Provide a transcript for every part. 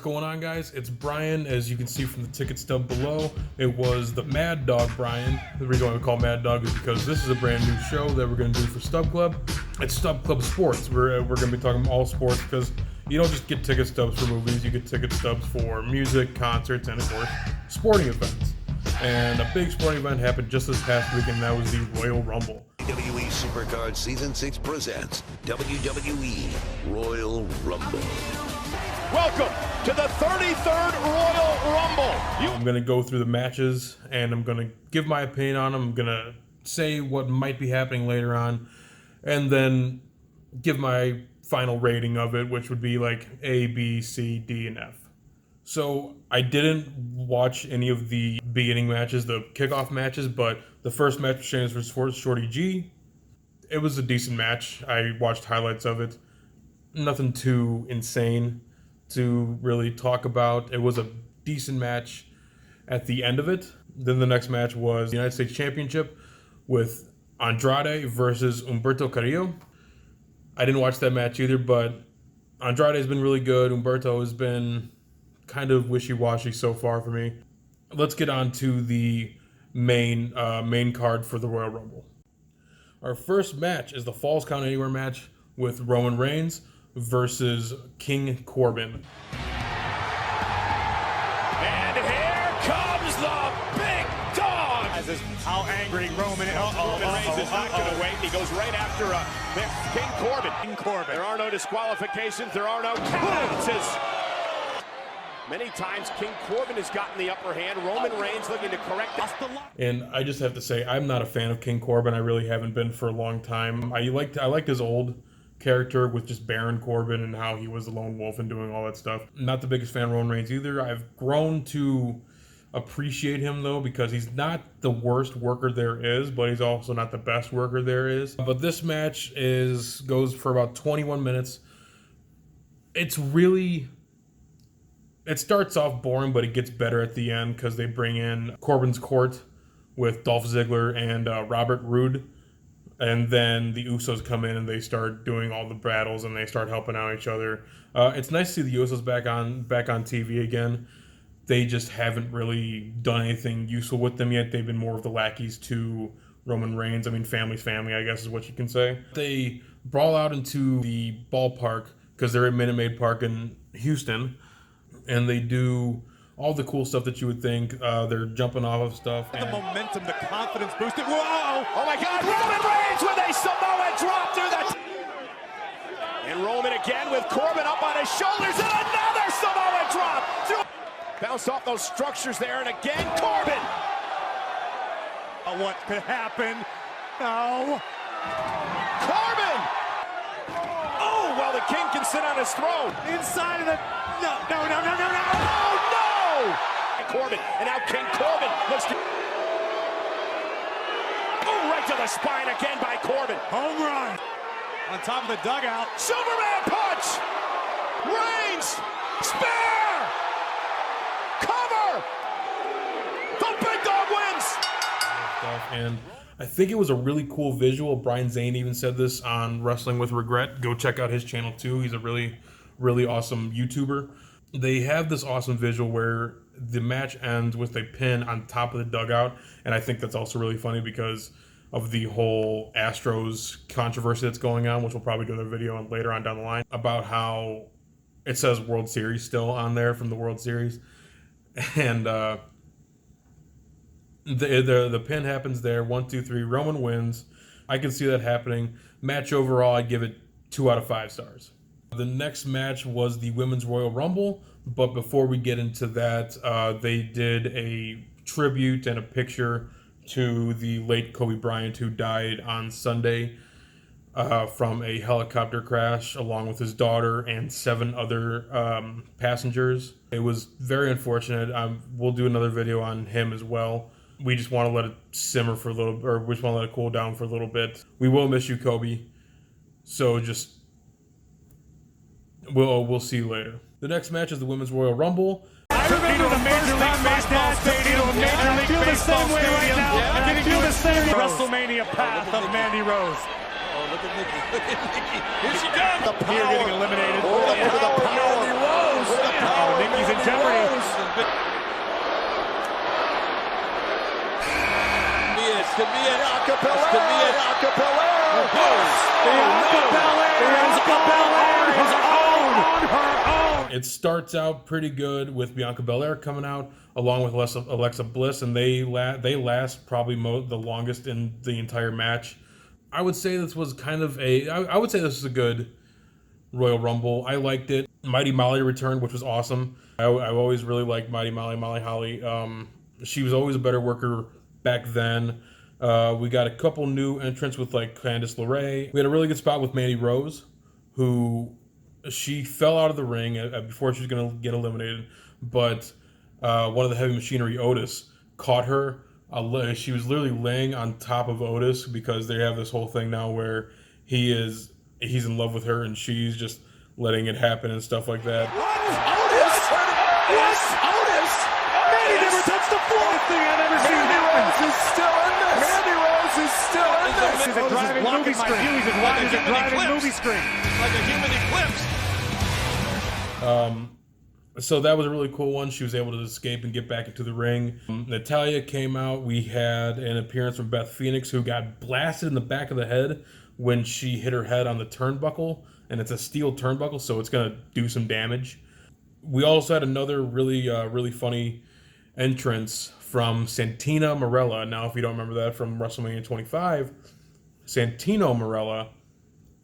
What's going on, guys? It's Bryan. As you can see from the ticket stub below, it was the Mad Dog Bryan. The reason why we call Mad Dog is because this is a brand new show that we're going to do for Stub Club. It's Stub Club Sports. We're going to be talking all sports because you don't just get ticket stubs for movies, you get ticket stubs for music, concerts, and of course, sporting events. And a big sporting event happened just this past week, and that was the Royal Rumble. WWE Supercard Season 6 presents WWE Royal Rumble. Welcome to the 33rd Royal Rumble. I'm going to go through the matches, and I'm going to give my opinion on them. I'm going to say what might be happening later on, and then give my final rating of it, which would be like A, B, C, D, and F. So I didn't watch any of the beginning matches, the kickoff matches, but the first match was Shayna's versus Shorty G. It was a decent match. I watched highlights of it. Nothing too insane to really talk about. It was a decent match at the end of it. Then the next match was the United States Championship with Andrade versus Humberto Carillo. I didn't watch that match either, but Andrade has been really good. Humberto has been kind of wishy-washy so far for me. Let's get on to the main card for the Royal Rumble. Our first match is the Falls Count Anywhere match with Roman Reigns versus King Corbin. And here comes the big dog. How angry Roman is. Roman Reigns is not going to wait. He goes right after King Corbin. There are no disqualifications. There are no counts. Many times King Corbin has gotten the upper hand. Roman Reigns looking to correct us. And I just have to say, I'm not a fan of King Corbin. I really haven't been for a long time. I liked his old character with just Baron Corbin and how he was the lone wolf and doing all that stuff. Not the biggest fan of Roman Reigns either. I've grown to appreciate him though, because he's not the worst worker there is, but he's also not the best worker there is. But this match goes for about 21 minutes. It starts off boring, but it gets better at the end because they bring in Corbin's Court with Dolph Ziggler and Robert Roode. And then the Usos come in and they start doing all the battles and they start helping out each other. It's nice to see the Usos back on TV again. They just haven't really done anything useful with them yet. They've been more of the lackeys to Roman Reigns. I mean, family's family, I guess is what you can say. They brawl out into the ballpark because they're at Minute Maid Park in Houston. And they do all the cool stuff that you would think. They're jumping off of stuff. The momentum, the confidence boosted. Whoa! Oh my God, Roman Reigns with a Samoa drop through the... And Roman again with Corbin up on his shoulders and another Samoa drop. Bounced off those structures there and again Corbin. What could happen? No. Corbin! Oh, well the king can sit on his throne. Inside of the... No. Oh, no! Corbin, and now King Corbin looks to... Oh, right to the spine again by Corbin. Home run. On top of the dugout. Superman punch! Reigns! Spear! Cover! The big dog wins! And I think it was a really cool visual. Brian Zane even said this on Wrestling with Regret. Go check out his channel too. He's a really awesome YouTuber. They have this awesome visual where the match ends with a pin on top of the dugout, and I think that's also really funny because of the whole Astros controversy that's going on, which we'll probably do another video on later on down the line, about how it says World Series still on there from the World Series. And the pin happens there. 1, 2, 3. Roman wins. I can see that happening. Match overall, I'd give it 2 out of 5 stars. The next match was the Women's Royal Rumble, but before we get into that, they did a tribute and a picture to the late Kobe Bryant, who died on Sunday from a helicopter crash, along with his daughter and 7 other passengers. It was very unfortunate. We'll do another video on him as well. We just want to let it simmer for a little, or we just want to let it cool down for a little bit. We will miss you, Kobe. So just... We'll see you later. The next match is the Women's Royal Rumble. I remember the Major League Baseball Stadium. I feel the same way right now. I can feel the same WrestleMania path of Mandy Rose. look at Nikki. Look at Nikki. Here she comes. The power. Here getting eliminated. Oh, the power. Mandy Rose. Oh, Nikki's in jeopardy. It's to me an acapella. It's to me an acapella. It starts out pretty good with Bianca Belair coming out along with Alexa Bliss, and they last probably the longest in the entire match. I would say this was kind of I would say this is a good Royal Rumble. I liked it. Mighty Molly returned, which was awesome. I've always really liked Mighty Molly, Molly Holly. She was always a better worker back then. We got a couple new entrants with like Candice LeRae. We had a really good spot with Mandy Rose, who she fell out of the ring before she was going to get eliminated, but one of the Heavy Machinery, Otis, caught her. She was literally laying on top of Otis because they have this whole thing now where he's in love with her and she's just letting it happen and stuff like that. Otis! Otis! Mandy never touched the floor! Thing I've ever seen happen. Rose is still in this. Mandy Rose is still in this. This is a driving movie screen. He's as wide as a driving movie screen. Like a human eclipse. So that was a really cool one. She was able to escape and get back into the ring. Natalya came out. We had an appearance from Beth Phoenix, who got blasted in the back of the head when she hit her head on the turnbuckle, and it's a steel turnbuckle, so it's going to do some damage. We also had another really funny entrance from Santina Marella. Now, if you don't remember that from WrestleMania 25, Santino Marella,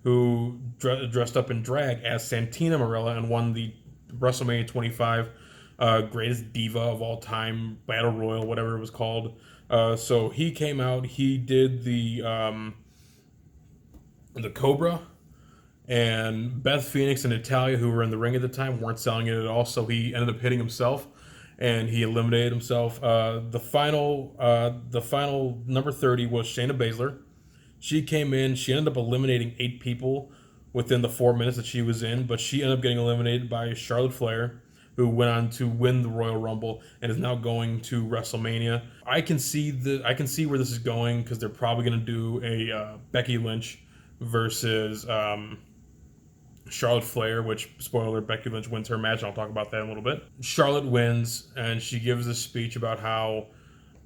who dressed up in drag as Santina Marella and won the WrestleMania 25 greatest diva of all time, Battle Royal, whatever it was called. So he came out, he did the Cobra, and Beth Phoenix and Natalya, who were in the ring at the time, weren't selling it at all, so he ended up hitting himself, and he eliminated himself. The final number 30 was Shayna Baszler. She came in, she ended up eliminating 8 people within the 4 minutes that she was in, but she ended up getting eliminated by Charlotte Flair, who went on to win the Royal Rumble and is now going to WrestleMania. I can see where this is going because they're probably going to do a Becky Lynch versus Charlotte Flair, which, spoiler alert, Becky Lynch wins her match, and I'll talk about that in a little bit. Charlotte wins, and she gives a speech about how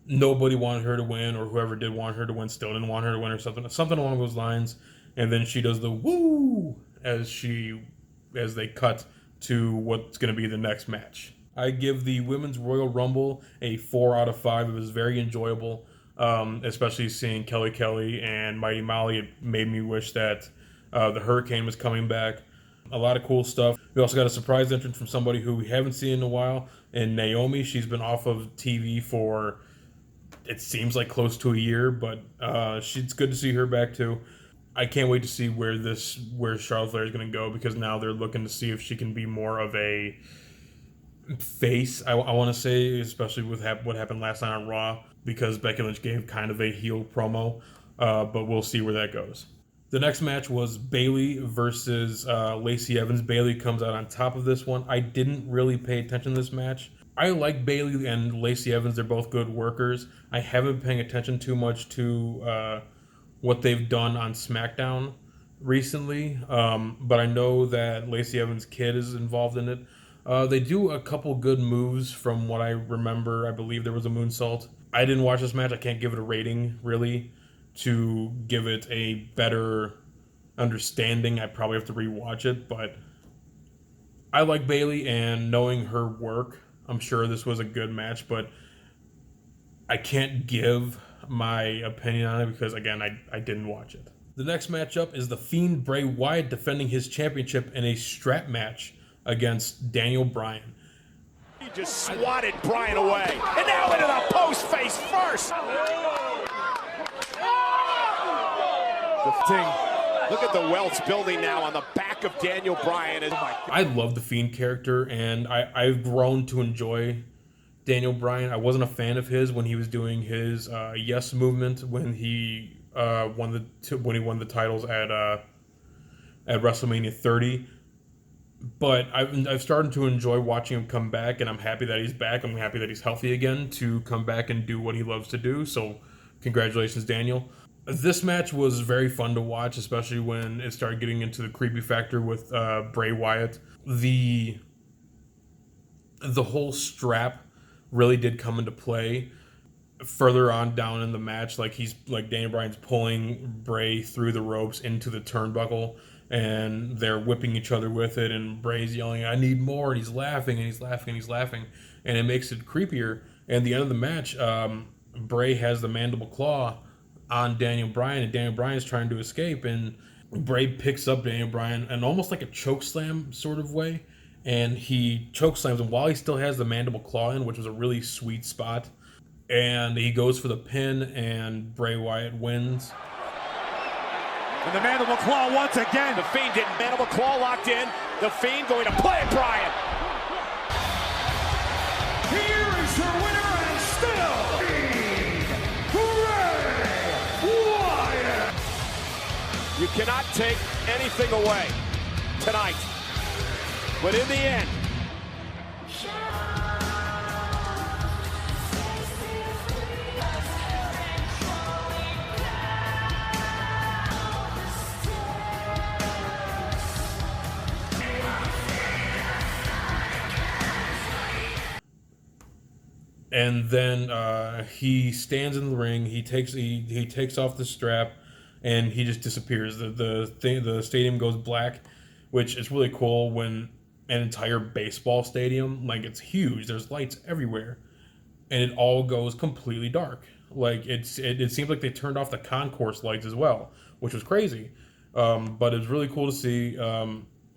nobody wanted her to win, or whoever did want her to win still didn't want her to win, or something along those lines. And then she does the woo as they cut to what's going to be the next match. I give the Women's Royal Rumble a 4 out of 5. It was very enjoyable, especially seeing Kelly and Mighty Molly. It made me wish that the Hurricane was coming back. A lot of cool stuff. We also got a surprise entrance from somebody who we haven't seen in a while, and Naomi. She's been off of TV for, it seems like, close to a year, but it's good to see her back too. I can't wait to see where Charlotte Flair is going to go, because now they're looking to see if she can be more of a face, I want to say, especially with what happened last night on Raw, because Becky Lynch gave kind of a heel promo, but we'll see where that goes. The next match was Bayley versus Lacey Evans. Bayley comes out on top of this one. I didn't really pay attention to this match. I like Bayley and Lacey Evans. They're both good workers. I haven't been paying attention too much to what they've done on SmackDown recently, but I know that Lacey Evans' kid is involved in it. They do a couple good moves from what I remember. I believe there was a moonsault. I didn't watch this match. I can't give it a rating, really, to give it a better understanding. I probably have to rewatch it, but I like Bayley, and knowing her work, I'm sure this was a good match, but I can't give my opinion on it because, again, I didn't watch it. The next matchup is The Fiend Bray Wyatt defending his championship in a strap match against Daniel Bryan. He just swatted Bryan away, and now into the post face first. Look at the welts building now on the back of Daniel Bryan. I love the Fiend character, and I've grown to enjoy Daniel Bryan. I wasn't a fan of his when he was doing his yes movement when he won the titles at WrestleMania 30. But I've started to enjoy watching him come back, and I'm happy that he's back. I'm happy that he's healthy again to come back and do what he loves to do. So congratulations, Daniel. This match was very fun to watch, especially when it started getting into the creepy factor with Bray Wyatt. The whole strap really did come into play further on down in the match. Like Daniel Bryan's pulling Bray through the ropes into the turnbuckle, and they're whipping each other with it, and Bray's yelling, "I need more," and he's laughing and he's laughing and he's laughing, and it makes it creepier. And at the end of the match, Bray has the mandible claw on Daniel Bryan, and Daniel Bryan is trying to escape, and Bray picks up Daniel Bryan in almost like a choke slam sort of way, and he choke slams him while he still has the mandible claw in, which was a really sweet spot. And he goes for the pin, and Bray Wyatt wins. And the mandible claw once again. The Fiend getting mandible claw locked in. The Fiend going to play it, Bryan. Here is your winner and still Bray Wyatt. You cannot take anything away tonight. But in the end, and then he stands in the ring. He takes off the strap, and he just disappears. The stadium goes black, which is really cool when an entire baseball stadium, like, it's huge. There's lights everywhere, and it all goes completely dark. Like it seems like they turned off the concourse lights as well, which was crazy. But it was really cool to see.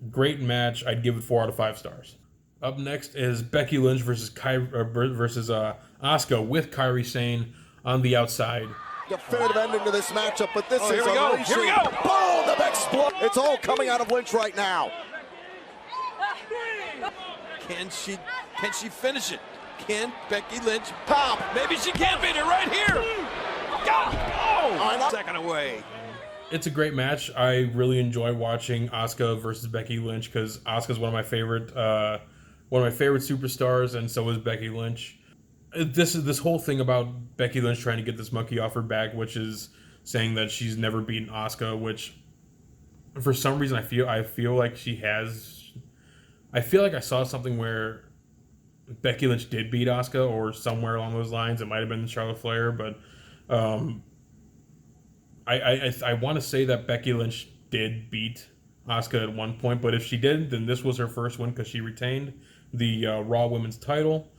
Great match. I'd give it 4 out of 5 stars. Up next is Becky Lynch versus Asuka with Kairi Sane on the outside. Definitive ending to this matchup, but this is here we go. unleashing. Here we go. Boom! The big split. It's all coming out of Lynch right now. Can she finish it? Can Becky Lynch Pop. Maybe she can beat it right here. Oh! Second away. It's a great match. I really enjoy watching Asuka versus Becky Lynch because Asuka's one of my favorite superstars, and so is Becky Lynch. This whole thing about Becky Lynch trying to get this monkey off her back, which is saying that she's never beaten Asuka, which for some reason I feel like she has. I feel like I saw something where Becky Lynch did beat Asuka, or somewhere along those lines. It might have been Charlotte Flair, but I want to say that Becky Lynch did beat Asuka at one point, but if she didn't, then this was her first win because she retained the Raw Women's title.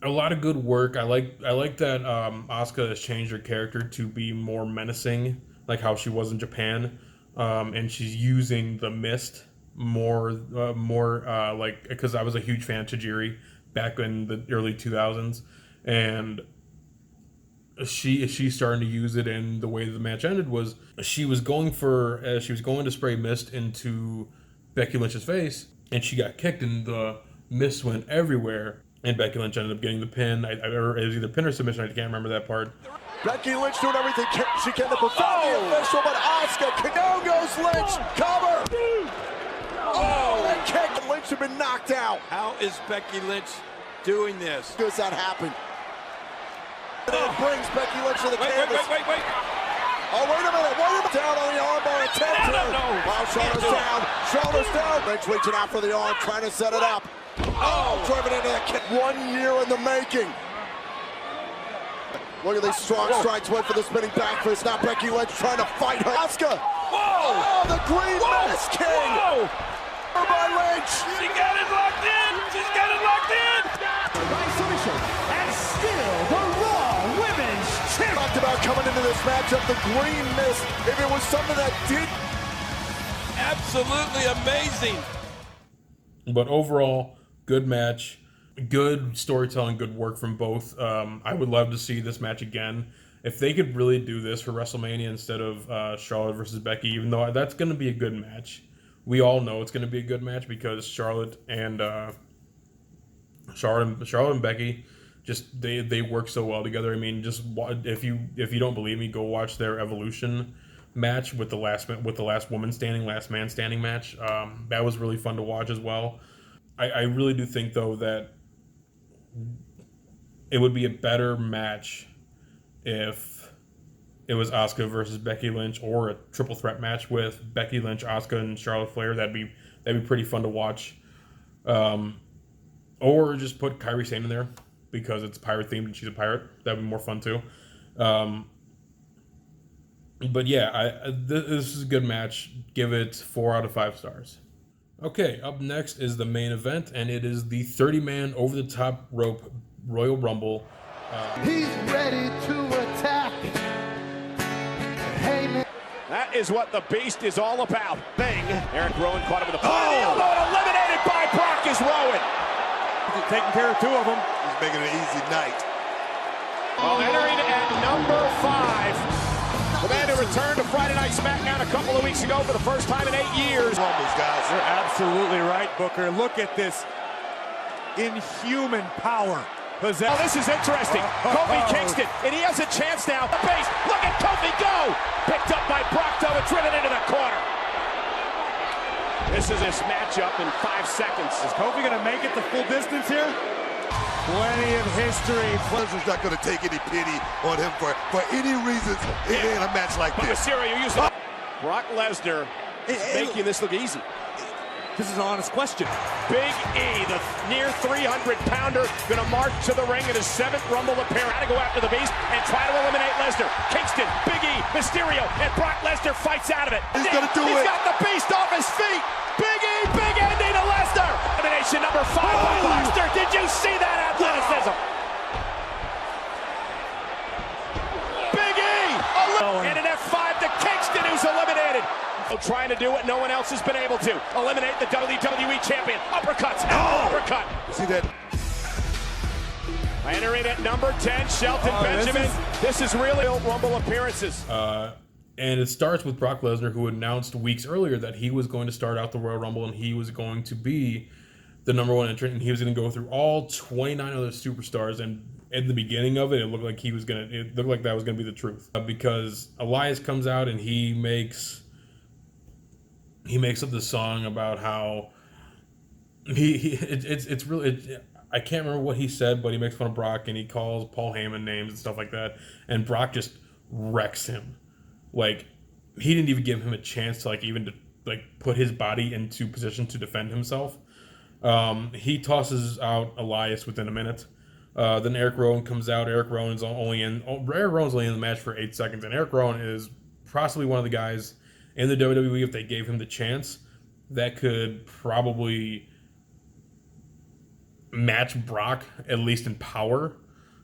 A lot of good work. I like that Asuka has changed her character to be more menacing, like how she was in Japan, and she's using the mist more like, because I was a huge fan of Tajiri back in the early 2000s, and she's starting to use it. And the way the match ended was she was going to spray mist into Becky Lynch's face, and she got kicked, and the mist went everywhere. And Becky Lynch ended up getting the pin. It was either pin or submission. I can't remember that part. Becky Lynch doing everything she can to perform the official, but Asuka, down goes Lynch, cover! Oh, that kick! Lynch had been knocked out. How is Becky Lynch doing this? How does that happen? It brings Becky Lynch to the canvas. Wait. Oh, wait a minute. Down on the armbar attempt. No. Wow, shoulders down. Lynch reaching out for the arm, trying to set it up. Oh, driven into the kick. 1 year in the making. Look at these strong strikes. Went for the spinning back fist. Now Becky Lynch trying to fight her. Asuka. Whoa! Oh, the Green Mass King. Whoa! By Lynch. She got it locked in. She's got it locked in. By submission, and still the Raw Women's Champion. Talked about coming into this matchup, the Green Mist. If it was something that did. Absolutely amazing. But overall, good match, good storytelling, good work from both. I would love to see this match again. If they could really do this for WrestleMania instead of Charlotte versus Becky, even though that's going to be a good match. We all know it's going to be a good match because Charlotte and Becky, just they work so well together. I mean, just if you don't believe me, go watch their Evolution match with the last last man standing match. That was really fun to watch as well. I really do think though that it would be a better match if it was Asuka versus Becky Lynch, or a triple threat match with Becky Lynch, Asuka, and Charlotte Flair. That'd be pretty fun to watch. Or just put Kairi Sane in there because it's pirate themed and she's a pirate. That'd be more fun too. But yeah, this is a good match. Give it 4 out of 5 stars. Okay, up next is the main event, and it is the 30-man over-the-top rope Royal Rumble. He's ready to attack. Hey, man. That is what the Beast is all about. Eric Rowan caught him with a elbow and eliminated by Brock is Rowan. He's taking care of 2 of them. He's making an easy night. Well, entering at number 5. The man who returned to Friday Night SmackDown a couple of weeks ago for the first time in 8 years. Rumbles, guys. You're absolutely right, Booker. Look at this inhuman power. Oh, this is interesting. Kofi Kingston, and he has a chance now. The base, look at Kofi go! Picked up by Brock, though, and driven into the corner. This is this matchup in 5 seconds. Is Kofi going to make it the full distance here? Plenty of history. Lesnar's not going to take any pity on him for any reasons in a match like But this. Mysterio using Brock Lesnar is making this look easy. This is an honest question. Big E, the near 300-pounder, going to march to the ring in his 7th Rumble appearance. Got to go after the Beast and try to eliminate Lesnar. Kingston, Big E, Mysterio, and Brock Lesnar fights out of it. He's going to do it. He's got the Beast off his feet. Big E, big ending to Lesnar. Elimination number 5 by Lesnar. Did you see that athleticism? Big E, and an F5 to Kingston, who's eliminated. Trying to do what no one else has been able to. Eliminate the WWE Champion. Uppercuts. Uppercut. See that? Entering at number 10, Shelton Benjamin. This is really Rumble appearances. And it starts with Brock Lesnar, who announced weeks earlier that he was going to start out the Royal Rumble and he was going to be the #1 entrant, and he was going to go through all 29 other superstars. And in the beginning of it, it looked like that was going to be the truth, because Elias comes out and he makes up this song about how it's really I can't remember what he said, but he makes fun of Brock and he calls Paul Heyman names and stuff like that, and Brock just wrecks him. Like, he didn't even give him a chance to even put his body into position to defend himself. He tosses out Elias within a minute. Then Eric Rowan comes out. Eric Rowan's only in the match for 8 seconds, and Eric Rowan is possibly one of the guys in the WWE, if they gave him the chance, that could probably match Brock, at least in power.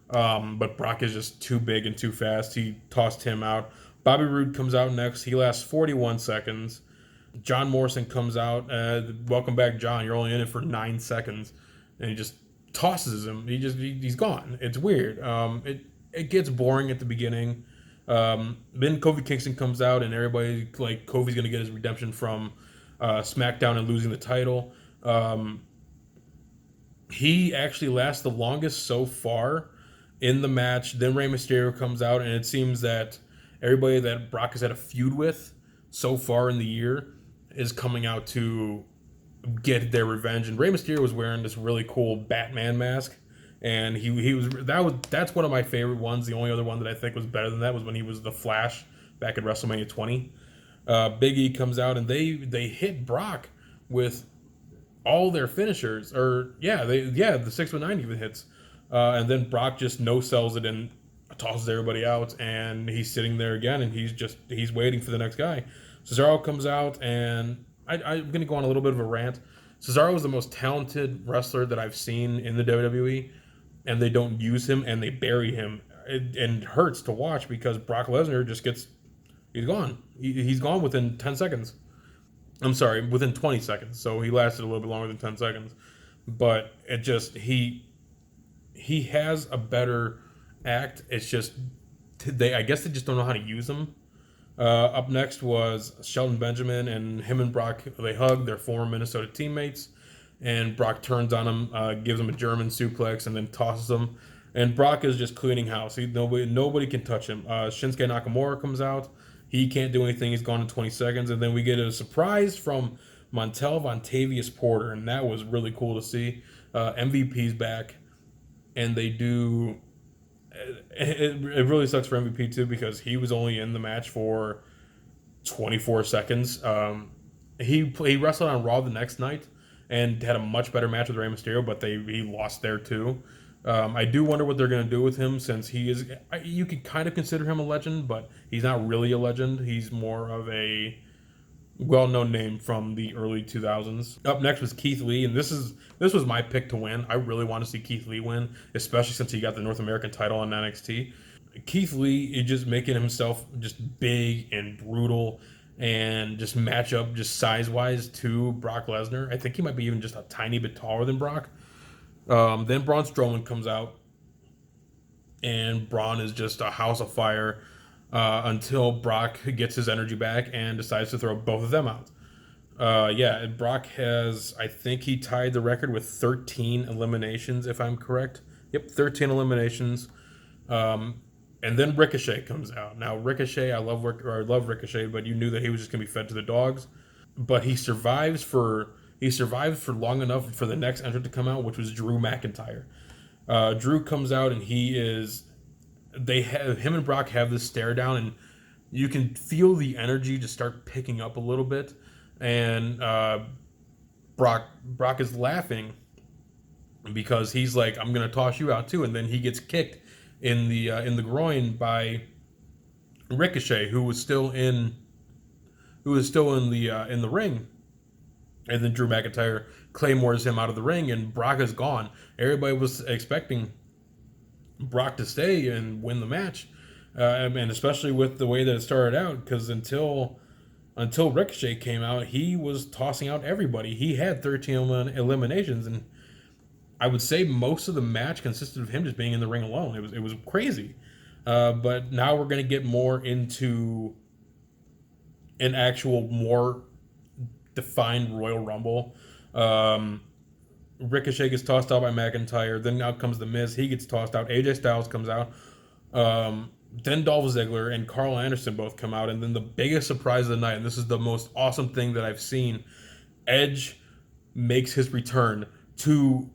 But Brock is just too big and too fast. He tossed him out. Bobby Roode comes out next. He lasts 41 seconds. John Morrison comes out. Welcome back, John. You're only in it for 9 seconds. And he just tosses him. He's gone. It's weird. It gets boring at the beginning. Then Kofi Kingston comes out, and everybody Kofi's gonna get his redemption from SmackDown and losing the title. He actually lasts the longest so far in the match. Then Rey Mysterio comes out, and it seems that everybody that Brock has had a feud with so far in the year is coming out to get their revenge. And Rey Mysterio was wearing this really cool Batman mask. And that's one of my favorite ones. The only other one that I think was better than that was when he was the Flash back at WrestleMania 20. Big E comes out, and they hit Brock with all their finishers. The 619 even hits. And then Brock just no-sells it and tosses everybody out, and he's sitting there again, and he's waiting for the next guy. Cesaro comes out, and I'm going to go on a little bit of a rant. Cesaro is the most talented wrestler that I've seen in the WWE. And they don't use him, and they bury him. And it hurts to watch because Brock Lesnar he's gone. He's gone within 10 seconds. I'm sorry, within 20 seconds. So he lasted a little bit longer than 10 seconds. But it just, he has a better act. It's just, I guess they just don't know how to use him. Up next was Shelton Benjamin, and him and Brock, they hug. They're former Minnesota teammates. And Brock turns on him, gives him a German suplex, and then tosses him. And Brock is just cleaning house. Nobody can touch him. Shinsuke Nakamura comes out. He can't do anything. He's gone in 20 seconds. And then we get a surprise from Montel Vontavious Porter, and that was really cool to see. MVP's back, and they do it really sucks for MVP too, because he was only in the match for 24 seconds. He wrestled on Raw the next night and had a much better match with Rey Mysterio, but he lost there too. I do wonder what they're going to do with him, since he is, you could kind of consider him a legend, but he's not really a legend. He's more of a well-known name from the early 2000s. Up next was Keith Lee, and this was my pick to win. I really want to see Keith Lee win, especially since he got the North American title on NXT. Keith Lee is just making himself just big and brutal, and just match up just size-wise to Brock Lesnar. I think he might be even just a tiny bit taller than Brock. Then Braun Strowman comes out, and Braun is just a house of fire until Brock gets his energy back and decides to throw both of them out. Brock has, I think he tied the record with 13 eliminations, if I'm correct. Yep, 13 eliminations. And then Ricochet comes out. Now, Ricochet, I love Ricochet, but you knew that he was just going to be fed to the dogs. But he survives for long enough for the next entrant to come out, which was Drew McIntyre. Drew comes out, and him and Brock have this stare down, and you can feel the energy just start picking up a little bit. And Brock is laughing because he's like, "I'm going to toss you out too," and then he gets kicked in the groin by Ricochet, who was still in the ring. And then Drew McIntyre claymores him out of the ring, and Brock is gone. Everybody was expecting Brock to stay and win the match, and especially with the way that it started out, because until Ricochet came out, he was tossing out everybody. He had 13 eliminations, and I would say most of the match consisted of him just being in the ring alone. It was crazy. But now we're going to get more into an actual more defined Royal Rumble. Ricochet gets tossed out by McIntyre. Then out comes The Miz. He gets tossed out. AJ Styles comes out. Then Dolph Ziggler and Carl Anderson both come out. And then the biggest surprise of the night, and this is the most awesome thing that I've seen, Edge makes his return to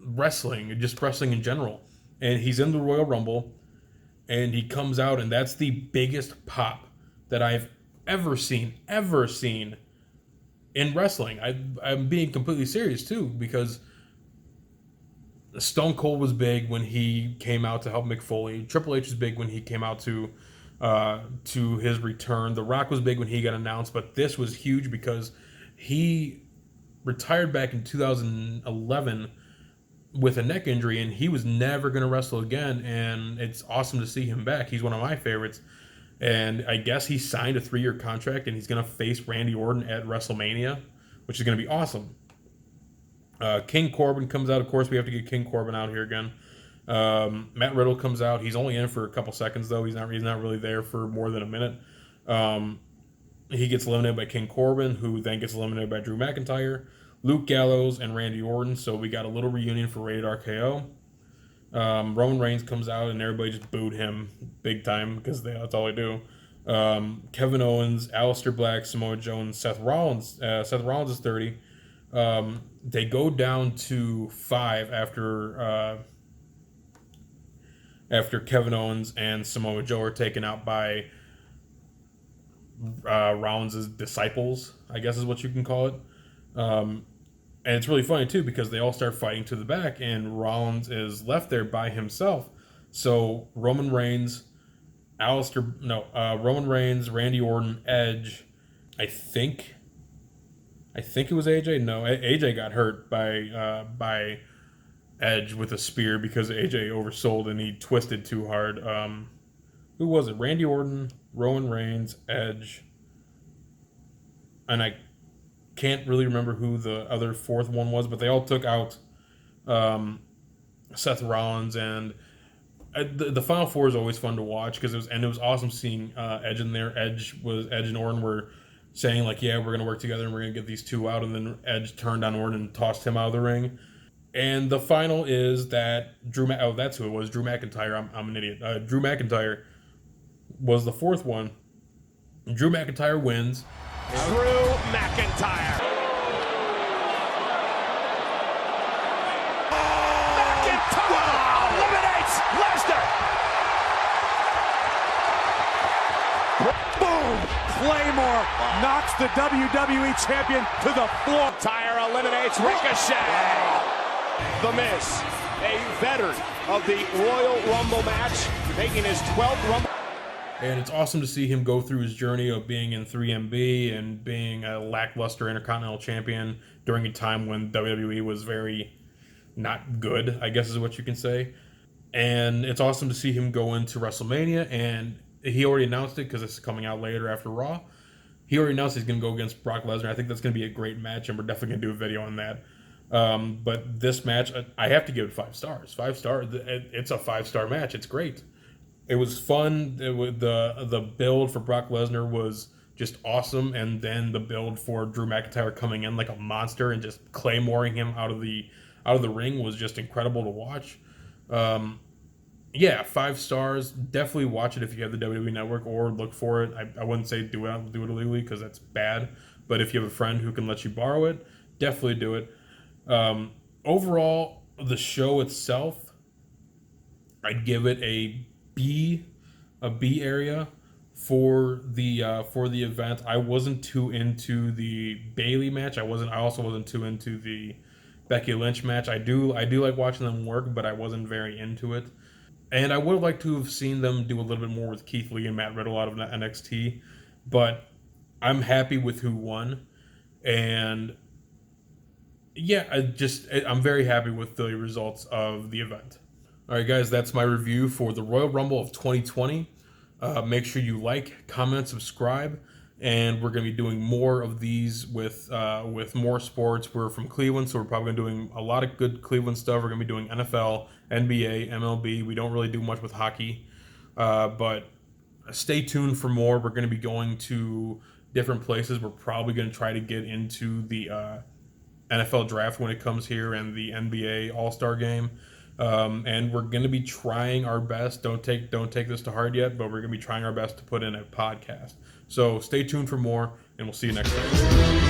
wrestling, just wrestling in general. And he's in the Royal Rumble, and he comes out, and that's the biggest pop that I've ever seen in wrestling. I'm being completely serious too, because Stone Cold was big when he came out to help Mick Foley. Triple H was big when he came out to his return. The Rock was big when he got announced, but this was huge because he retired back in 2011 with a neck injury, and he was never going to wrestle again, and it's awesome to see him back. He's one of my favorites, and I guess he signed a 3-year contract, and he's going to face Randy Orton at WrestleMania, which is going to be awesome. King Corbin comes out. Of course, we have to get King Corbin out here again. Matt Riddle comes out. He's only in for a couple seconds, though. He's not really there for more than a minute. He gets eliminated by King Corbin, who then gets eliminated by Drew McIntyre, Luke Gallows, and Randy Orton. So we got a little reunion for Rated RKO. Roman Reigns comes out, and everybody just booed him big time because that's all they do. Kevin Owens, Aleister Black, Samoa Joe, and Seth Rollins. Seth Rollins is 30. They go down to 5 after Kevin Owens and Samoa Joe are taken out by Rollins' disciples, I guess is what you can call it. And it's really funny too, because they all start fighting to the back, and Rollins is left there by himself. So Roman Reigns, Randy Orton, Edge, I think it was AJ. No, AJ got hurt by Edge with a spear because AJ oversold and he twisted too hard. Who was it? Randy Orton, Roman Reigns, Edge, and I can't really remember who the other fourth one was, but they all took out Seth Rollins, and the Final Four is always fun to watch because it was awesome seeing Edge in there. Edge and Orton were saying like, yeah, we're gonna work together and we're gonna get these two out, and then Edge turned on Orton and tossed him out of the ring. And the final is that that's who it was, Drew McIntyre. I'm an idiot. Drew McIntyre was the fourth one. Drew McIntyre wins. Drew McIntyre. McIntyre eliminates Boom! Claymore knocks the WWE champion to the floor. Tyre eliminates Ricochet. The Miz, a veteran of the Royal Rumble match, making his 12th Rumble. And it's awesome to see him go through his journey of being in 3MB and being a lackluster Intercontinental Champion during a time when WWE was very not good, I guess is what you can say. And it's awesome to see him go into WrestleMania, and he already announced it because it's coming out later after Raw. He already announced he's going to go against Brock Lesnar. I think that's going to be a great match, and we're definitely going to do a video on that. But this match, I have to give it 5 stars. 5 stars. It's a 5-star match. It's great. It was fun. The build for Brock Lesnar was just awesome, and then the build for Drew McIntyre coming in like a monster and just claymoring him out of the ring was just incredible to watch. Yeah, 5 stars. Definitely watch it if you have the WWE Network, or look for it. I wouldn't say do it illegally because that's bad. But if you have a friend who can let you borrow it, definitely do it. Overall, the show itself, I'd give it a B area for the event. I wasn't too into the Bayley match. I also wasn't too into the Becky Lynch match. I do like watching them work, but I wasn't very into it. And I would have liked to have seen them do a little bit more with Keith Lee and Matt Riddle out of NXT. But I'm happy with who won. And yeah, I'm very happy with the results of the event. All right, guys, that's my review for the Royal Rumble of 2020. Make sure you like, comment, subscribe, and we're going to be doing more of these with more sports. We're from Cleveland, so we're probably going to be doing a lot of good Cleveland stuff. We're going to be doing NFL, NBA, MLB. We don't really do much with hockey, but stay tuned for more. We're going to be going to different places. We're probably going to try to get into the NFL draft when it comes here and the NBA All-Star game. And we're going to be trying our best. Don't take this to heart yet, but we're going to be trying our best to put in a podcast. So stay tuned for more, and we'll see you next time.